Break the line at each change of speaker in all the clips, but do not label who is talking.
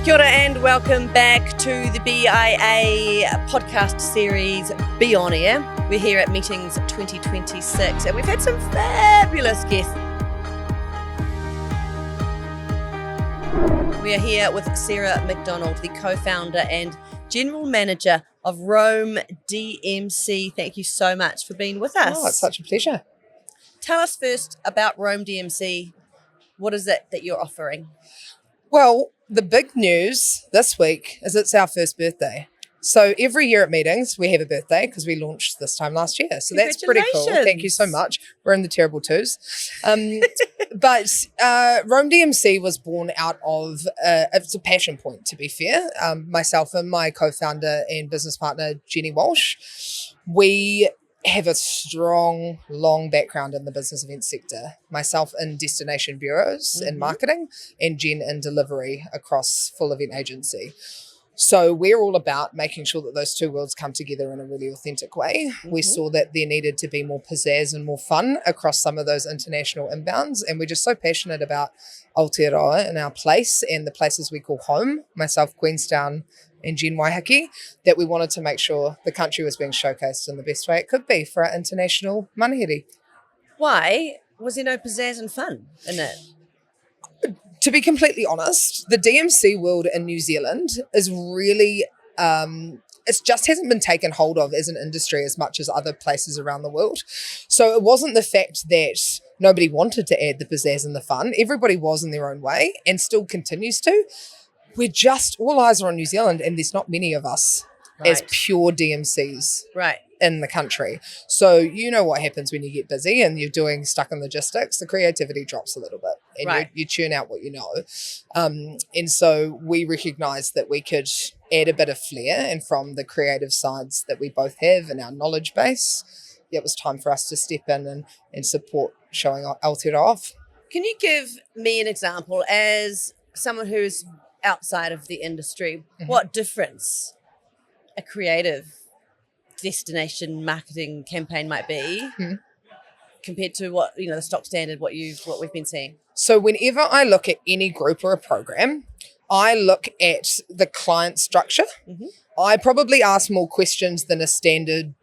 Kia ora and welcome back to the BIA podcast series Be On Air. We're here at Meetings 2026 and we've had some fabulous guests. We are here with Sarah McDonald, the co-founder and general manager of Roam DMC. Thank you so much for being with us.
Oh, it's such a pleasure.
Tell us first about Roam DMC. What is it that you're offering?
Well, the big news this week is it's our first birthday. So every year at meetings, we have a birthday because we launched this time last year. So that's pretty cool. Thank you so much. We're in the terrible twos. But Roam DMC was born out of, it's a passion point, to be fair. Myself and my co-founder and business partner, Jenny Walsh, we have a strong, long background in the business event sector. Myself in destination bureaus and marketing, and Jen in delivery across full event agency. So we're all about making sure that those two worlds come together in a really authentic way. We saw that there needed to be more pizzazz and more fun across some of those international inbounds. And we're just so passionate about Aotearoa and our place and the places we call home, myself, Queenstown, and Jen Waiheke, that we wanted to make sure the country was being showcased in the best way it could be for our international manahiri.
Why was there no pizzazz and fun in it?
To be completely honest, the DMC world in New Zealand is really, it just hasn't been taken hold of as an industry as much as other places around the world. So it wasn't the fact that nobody wanted to add the pizzazz and the fun. Everybody was in their own way and still continues to. We're just, all eyes are on New Zealand and there's not many of us as pure DMCs in the country. So you know what happens when you get busy and you're doing stuck in logistics, the creativity drops a little bit and you tune out what you know. And so we recognised that we could add a bit of flair, and from the creative sides that we both have in our knowledge base, it was time for us to step in and support showing Aotearoa off.
Can you give me an example as someone who's outside of the industry, what difference a creative destination marketing campaign might be compared to what, you know, the stock standard, what we've been seeing?
So whenever I look at any group or a program, I look at the client structure. I probably ask more questions than a standard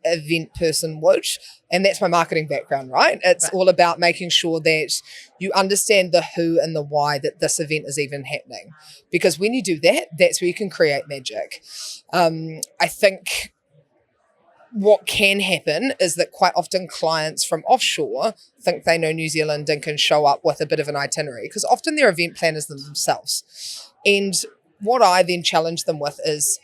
event person would, and that's my marketing background, right? It's all about making sure that you understand the who and the why that this event is even happening, because when you do that, that's where you can create magic. I think what can happen is that quite often clients from offshore think they know New Zealand and can show up with a bit of an itinerary, because often they're event planners themselves. And what I then challenge them with is,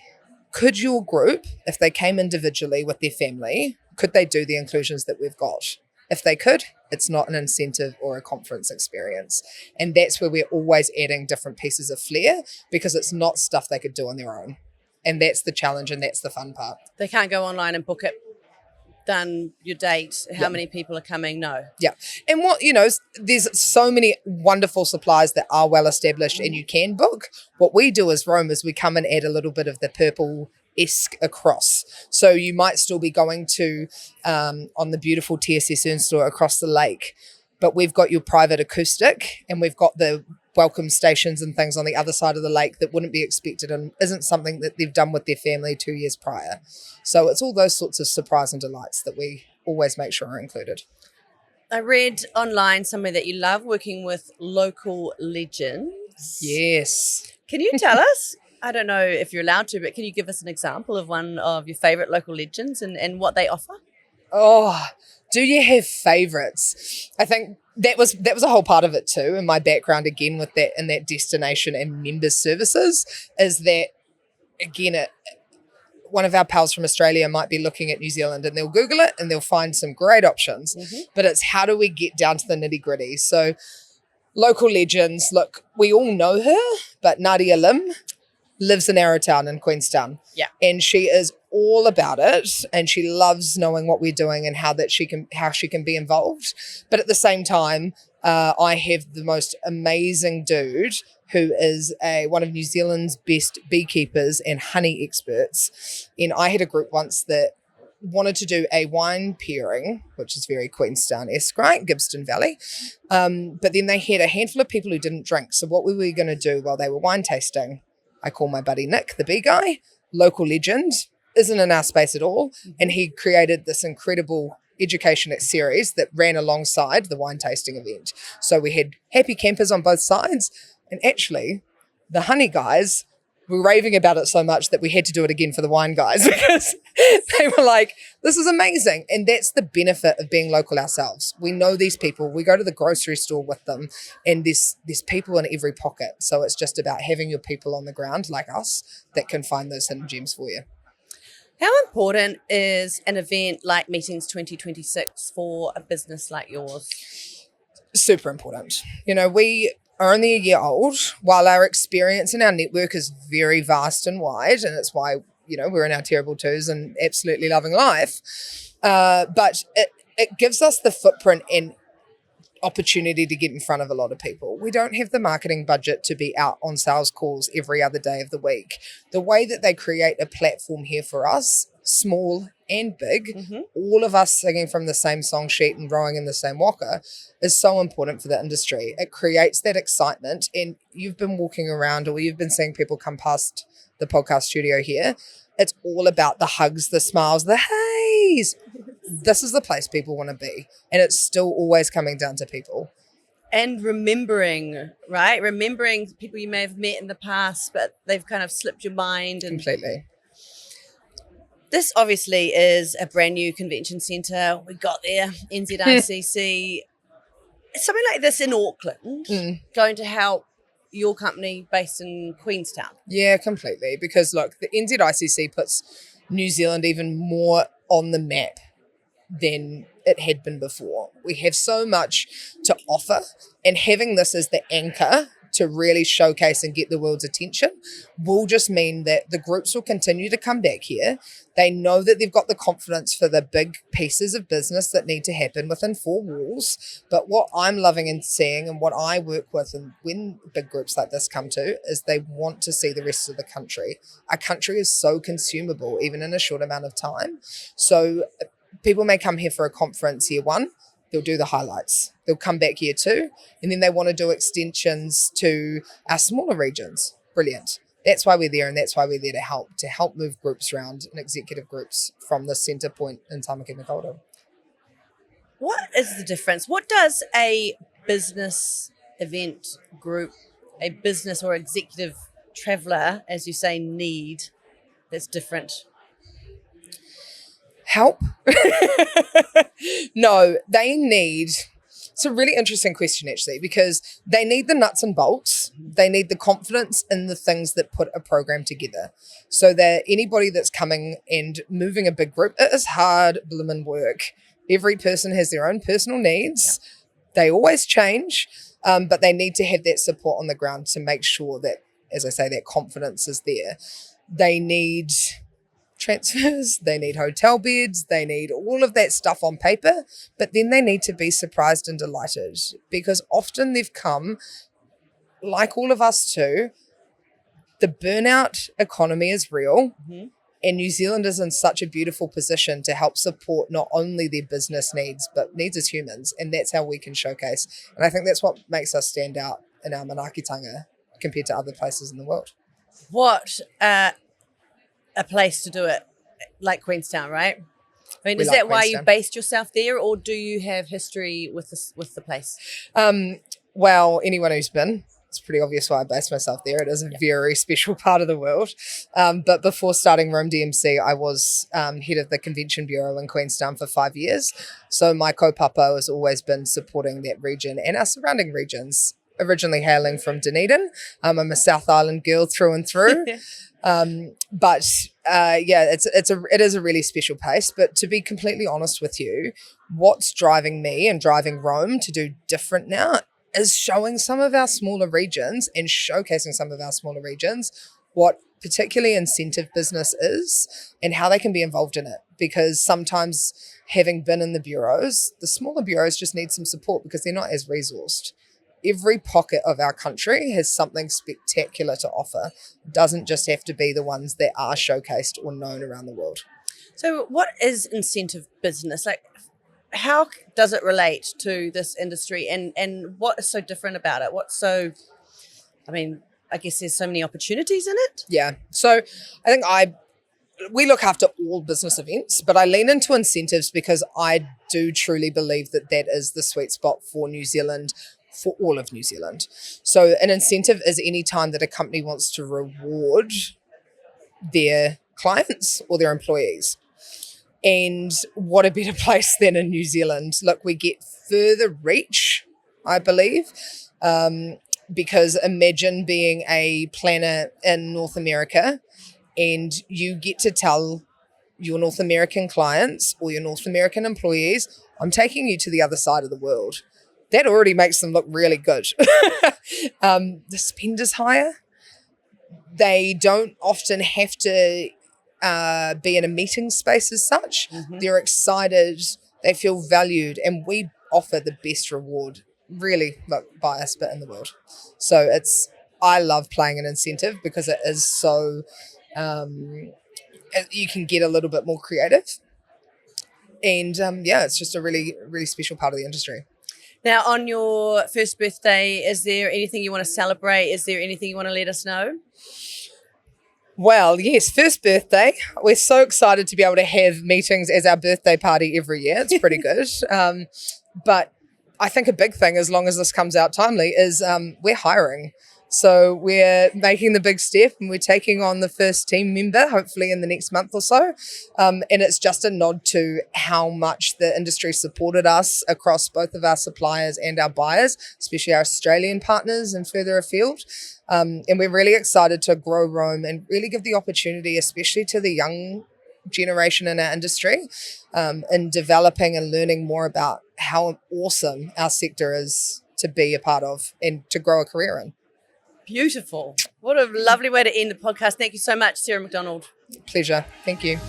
could your group, if they came individually with their family, could they do the inclusions that we've got? If they could, it's not an incentive or a conference experience. And that's where we're always adding different pieces of flair, because it's not stuff they could do on their own. And that's the challenge and that's the fun part.
They can't go online and book it, done your date, how many people are coming, no. Yeah.
And what, you know, there's so many wonderful suppliers that are well established and you can book. What we do as Roam is we come and add a little bit of the purple-esque across. So you might still be going to, on the beautiful TSS Ernstore across the lake, but we've got your private acoustic and we've got the welcome stations and things on the other side of the lake that wouldn't be expected and isn't something that they've done with their family 2 years prior. So it's all those sorts of surprise and delights that we always make sure are included.
I read online somewhere that you love working with local legends.
Yes.
Can you tell us, I don't know if you're allowed to, but can you give us an example of one of your favourite local legends and what they offer?
Oh, do you have favourites? I think that was a whole part of it too. And my background again with that in that destination and members services is that, again, one of our pals from Australia might be looking at New Zealand and they'll Google it and they'll find some great options. But it's how do we get down to the nitty gritty? So local legends, look, we all know her, but Nadia Lim lives in Arrowtown in Queenstown.
Yeah.
And she is all about it and she loves knowing what we're doing and how she can be involved. But at the same time, I have the most amazing dude who is one of New Zealand's best beekeepers and honey experts. And I had a group once that wanted to do a wine pairing, which is very Queenstown-esque, right? Gibbston Valley. But then they had a handful of people who didn't drink. So what were we going to do while they were wine tasting? I call my buddy Nick, the bee guy, local legend, isn't in our space at all. And he created this incredible education series that ran alongside the wine tasting event. So we had happy campers on both sides. And actually, the honey guys were raving about it so much that we had to do it again for the wine guys because they were like, this is amazing. And that's the benefit of being local ourselves. We know these people. We go to the grocery store with them and there's people in every pocket. So it's just about having your people on the ground like us that can find those hidden gems for you.
How important is an event like Meetings 2026 for a business like yours?
Super important. You know, we are only a year old, while our experience and our network is very vast and wide, and it's why, you know, we're in our terrible twos and absolutely loving life. But it gives us the footprint and opportunity to get in front of a lot of people. We don't have the marketing budget to be out on sales calls every other day of the week. The way that they create a platform here for us, small and big, all of us singing from the same song sheet and rowing in the same walker, is so important for the industry. It creates that excitement, and you've been walking around or you've been seeing people come past the podcast studio here. It's all about the hugs, the smiles, the heys. This is the place people want to be, and it's still always coming down to people.
And remembering, right? Remembering people you may have met in the past, but they've kind of slipped your mind. And
Completely.
This obviously is a brand new convention centre. We got there, NZICC. Something like this in Auckland going to help your company based in Queenstown.
Yeah, completely. Because look, the NZICC puts New Zealand even more on the map than it had been before. We have so much to offer, and having this as the anchor to really showcase and get the world's attention will just mean that the groups will continue to come back here. They know that they've got the confidence for the big pieces of business that need to happen within four walls. But what I'm loving and seeing, and what I work with, and when big groups like this come to, is they want to see the rest of the country. Our country is so consumable, even in a short amount of time. So people may come here for a conference year one, they'll do the highlights. They'll come back year two, and then they want to do extensions to our smaller regions. Brilliant. That's why we're there, and that's why we're there to help move groups around and executive groups from the centre point in Tamaki Makaurau.
What is the difference? What does a business event group, a business or executive traveller, as you say, need that's different?
Help? No, they need... It's a really interesting question, actually, because they need the nuts and bolts. They need the confidence in the things that put a program together. So that anybody that's coming and moving a big group, it is hard blooming work. Every person has their own personal needs. They always change, but they need to have that support on the ground to make sure that, as I say, that confidence is there. They need transfers, they need hotel beds, they need all of that stuff on paper, but then they need to be surprised and delighted, because often they've come, like all of us too, the burnout economy is real, and New Zealand is in such a beautiful position to help support not only their business needs, but needs as humans, and that's how we can showcase. And I think that's what makes us stand out in our manaakitanga compared to other places in the world.
What a place to do it, like Queenstown, right? I mean, is that why you based yourself there, or do you have history with the place?
Well, anyone who's been, it's pretty obvious why I based myself there. It is a very special part of the world. But before starting Roam DMC, I was head of the Convention Bureau in Queenstown for 5 years. So my kaupapa has always bbeen supporting that region and our surrounding regions. Originally hailing from Dunedin. I'm a South Island girl through and through. But it is a really special place. But to be completely honest with you, what's driving me and driving Roam to do different now is showing some of our smaller regions and showcasing some of our smaller regions what particularly incentive business is and how they can be involved in it. Because sometimes, having been in the bureaus, the smaller bureaus just need some support because they're not as resourced. Every pocket of our country has something spectacular to offer. It doesn't just have to be the ones that are showcased or known around the world.
So what is incentive business? Like, how does it relate to this industry, and what is so different about it? What's so, I mean, I guess there's so many opportunities in it.
Yeah. So I think we look after all business events, but I lean into incentives because I do truly believe that is the sweet spot for New Zealand, for all of New Zealand. So an incentive is any time that a company wants to reward their clients or their employees. And what a better place than in New Zealand. Look, we get further reach, I believe, because imagine being a planner in North America and you get to tell your North American clients or your North American employees, I'm taking you to the other side of the world. That already makes them look really good. The spend is higher. They don't often have to be in a meeting space as such. Mm-hmm. They're excited. They feel valued. And we offer the best reward, really, biased bit in the world. So I love playing an incentive because it is so... you can get a little bit more creative, and it's just a really, really special part of the industry.
Now, on your first birthday, is there anything you want to celebrate? Is there anything you want to let us know?
Well, yes, first birthday. We're so excited to be able to have meetings as our birthday party every year. It's pretty good. But I think a big thing, as long as this comes out timely, is we're hiring. So we're making the big step and we're taking on the first team member, hopefully in the next month or so. And it's just a nod to how much the industry supported us across both of our suppliers and our buyers, especially our Australian partners and further afield. And we're really excited to grow Roam and really give the opportunity, especially to the young generation in our industry, in developing and learning more about how awesome our sector is to be a part of and to grow a career in.
Beautiful. What a lovely way to end the podcast. Thank you so much, Sarah McDonald.
Pleasure. Thank you.